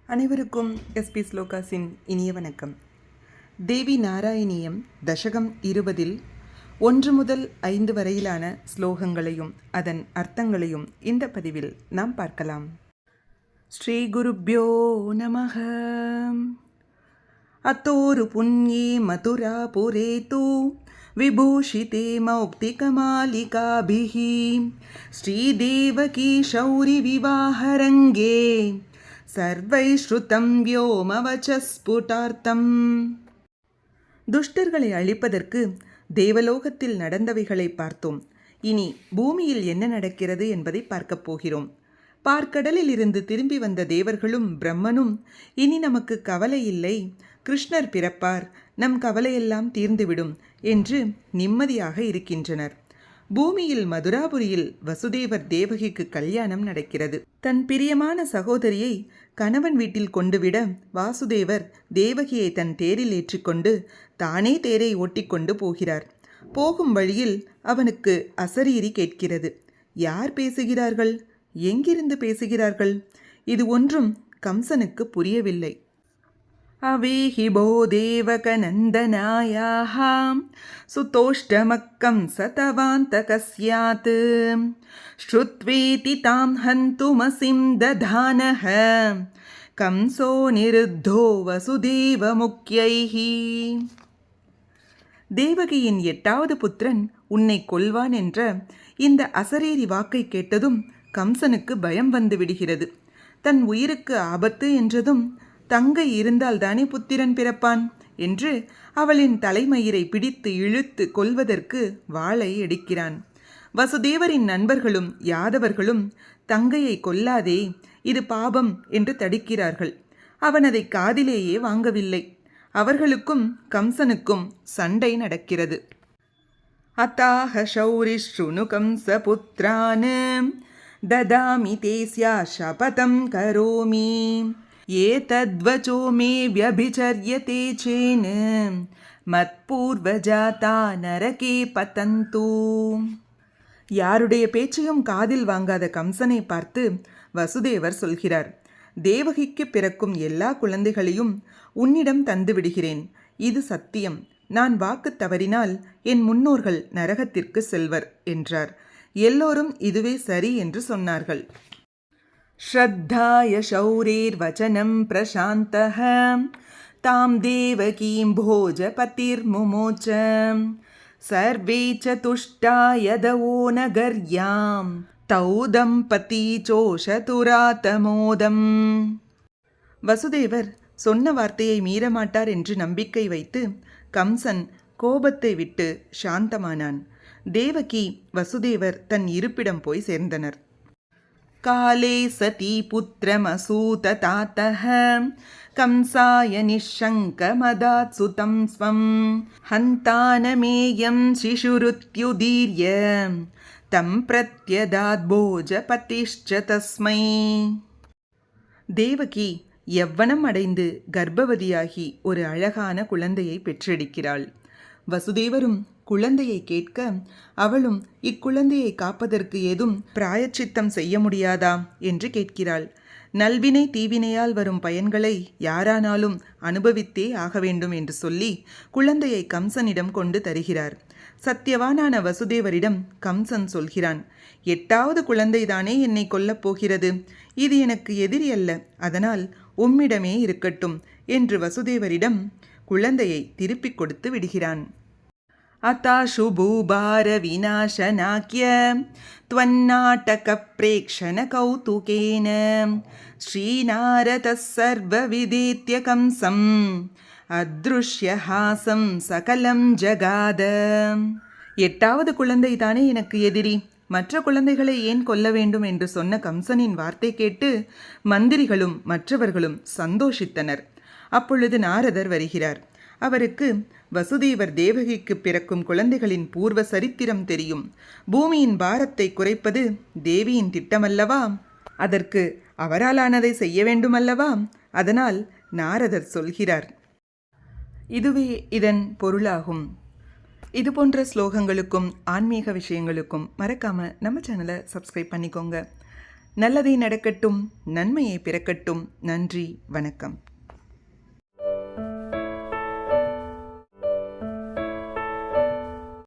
அனைவருக்கும் எஸ்பி ஸ்லோகாஸின் இனிய வணக்கம். தேவி நாராயணியம் தசகம் 20 1 முதல் 5 வரையிலான ஸ்லோகங்களையும் அதன் அர்த்தங்களையும் இந்த பதிவில் நாம் பார்க்கலாம். ஸ்ரீ குருப்யோ நமஹ. அத்தோரு புண்யே மதுராபுரே தூ விபூஷிதே மௌக்திகமாலிகாபிஹி ஸ்ரீதேவகி ஷௌரி விவாஹரங்கே சர்வைஸ்ருதம் வியோமவசஸ்புடார்த்தம். துஷ்டர்களை அழிப்பதற்கு தேவலோகத்தில் நடந்தவைகளை பார்த்தோம். இனி பூமியில் என்ன நடக்கிறது என்பதை பார்க்கப் போகிறோம். பார்க்கடலில் இருந்து திரும்பி வந்த தேவர்களும் பிரம்மனும் இனி நமக்கு கவலை இல்லை, கிருஷ்ணர் பிறப்பார், நம் கவலையெல்லாம் தீர்ந்துவிடும் என்று நிம்மதியாக இருக்கின்றனர். பூமியில் மதுராபுரியில் வசுதேவர் தேவகிக்கு கல்யாணம் நடக்கிறது. தன் பிரியமான சகோதரியை கணவன் வீட்டில் கொண்டுவிட வாசுதேவர் தேவகியை தன் தேரில் ஏற்றிக்கொண்டு தானே தேரை ஓட்டிக்கொண்டு போகிறார். போகும் வழியில் அவனுக்கு அசரீரி கேட்கிறது. யார் பேசுகிறார்கள், எங்கிருந்து பேசுகிறார்கள்? இது ஒன்றும் கம்சனுக்கு புரியவில்லை. அவேஹிபோ தேவகநந்தனாயாஹ சுதோஷ்டமக்கம் சதவாந்தகஸ்யாத் ஸ்ருத்வேதி தாம் ஹந்துமசிம் ததானஹ கம்சோ நிருத்தோ வசுதேவ முக்யைஹி. தேவகியின் 8வது புத்திரன் உன்னை கொல்வான் என்ற இந்த அசரீரி வாக்கை கேட்டதும் கம்சனுக்கு பயம் வந்து விடுகிறது. தன் உயிருக்கு ஆபத்து என்றதும் தங்கை இருந்தால் தானே புத்திரன் பிறப்பான் என்று அவளின் தலைமயிரை பிடித்து இழுத்து கொல்வதற்கு வாளை எடுக்கிறான். வசுதேவரின் நண்பர்களும் யாதவர்களும் தங்கையை கொல்லாதே, இது பாபம் என்று தடுக்கிறார்கள். அவன் அதை காதிலேயே வாங்கவில்லை. அவர்களுக்கும் கம்சனுக்கும் சண்டை நடக்கிறது. அதாக ஷௌரி ஸ்ருணு கம்ச புத்ரான் ததாமி தேஸ்யா சபதம் கரோமி ஏதத்வசோ மே வ்யபிசர்யதே சேன மத்பூர்வஜாதா நரகே பதந்து. யாருடைய பேச்சையும் காதில் வாங்காத கம்சனை பார்த்து வசுதேவர் சொல்கிறார், தேவகிக்கு பிறக்கும் எல்லா குழந்தைகளையும் உன்னிடம் தந்து விடுகிறேன். இது சத்தியம். நான் வாக்கு தவறினால் என் முன்னோர்கள் நரகத்திற்கு செல்வர் என்றார். எல்லோரும் இதுவே சரி என்று சொன்னார்கள். ஸ்ரத்தாய ஷௌரேர் வச்சனம் பிரசாந்தஹ தாம் தேவகீம் போஜபதிர் முமோச்ச சர்வே ச துஷ்டாய தவோ நகர்யாம் தௌ தம்பதி சோஷதுராதமோதம். வசுதேவர் சொன்ன வார்த்தையை மீறமாட்டார் என்று நம்பிக்கை வைத்து கம்சன் கோபத்தை விட்டு சாந்தமானான். தேவகி வசுதேவர் தன் இருப்பிடம் போய் சேர்ந்தனர். காலே சதி புத்திரமசூத தாத்தஹ கம்சாய நிஷங்கமதாத் சுதம் ஸ்வம் ஹந்தானமேயம் சிசுருத்யுதீர்ய தம் பிரத்யதாத் போஜபதிஷ்ச தஸ்மை. தேவகி யவ்வனம் அடைந்து கர்ப்பவதியாகி ஒரு அழகான குழந்தையை பெற்றெடுக்கிறாள். வசுதேவரும் குழந்தையை கேட்க அவளும் இக்குழந்தையை காப்பதற்கு ஏதும் பிராயச்சித்தம் செய்ய முடியாதா என்று கேட்கிறாள். நல்வினை தீவினையால் வரும் பயன்களை யாரானாலும் அனுபவித்தே ஆக வேண்டும் என்று சொல்லி குழந்தையை கம்சனிடம் கொண்டு தருகிறார். சத்தியவானான வசுதேவரிடம் கம்சன் சொல்கிறான், 8வது குழந்தைதானே என்னை கொல்லப் போகிறது, இது எனக்கு எதிரி அல்ல, அதனால் உம்மிடமே இருக்கட்டும் என்று வசுதேவரிடம் குழந்தையை திருப்பிக் கொடுத்து விடுகிறான். அதாஷு பூபார விநாசனாக்ய த்வன்னாட்டக பிரேக்ஷண கௌதுகேன ஸ்ரீநாரதः சர்வ விதேத்ய கம்சம் அத்ருஷ்யஹாசம் சகலம் ஜகாத. 8வது குழந்தை தானே எனக்கு எதிரி, மற்ற குழந்தைகளை ஏன் கொல்ல வேண்டும் என்று சொன்ன கம்சனின் வார்த்தை கேட்டு மந்திரிகளும் மற்றவர்களும் சந்தோஷித்தனர். அப்பொழுது நாரதர் வருகிறார். அவருக்கு வசுதேவர் தேவகிக்கு பிறக்கும் குழந்தைகளின் பூர்வ சரித்திரம் தெரியும். பூமியின் பாரத்தை குறைப்பது தேவியின் திட்டமல்லவா, அதற்கு அவராலானதை செய்ய வேண்டுமல்லவா, அதனால் நாரதர் சொல்கிறார். இதுவே இதன் பொருளாகும். இது போன்ற ஸ்லோகங்களுக்கும் ஆன்மீக விஷயங்களுக்கும் மறக்காம நம்ம சேனலை சப்ஸ்கிரைப் பண்ணிக்கோங்க. நல்லதே நடக்கட்டும், நன்மையை பிறக்கட்டும். நன்றி, வணக்கம்.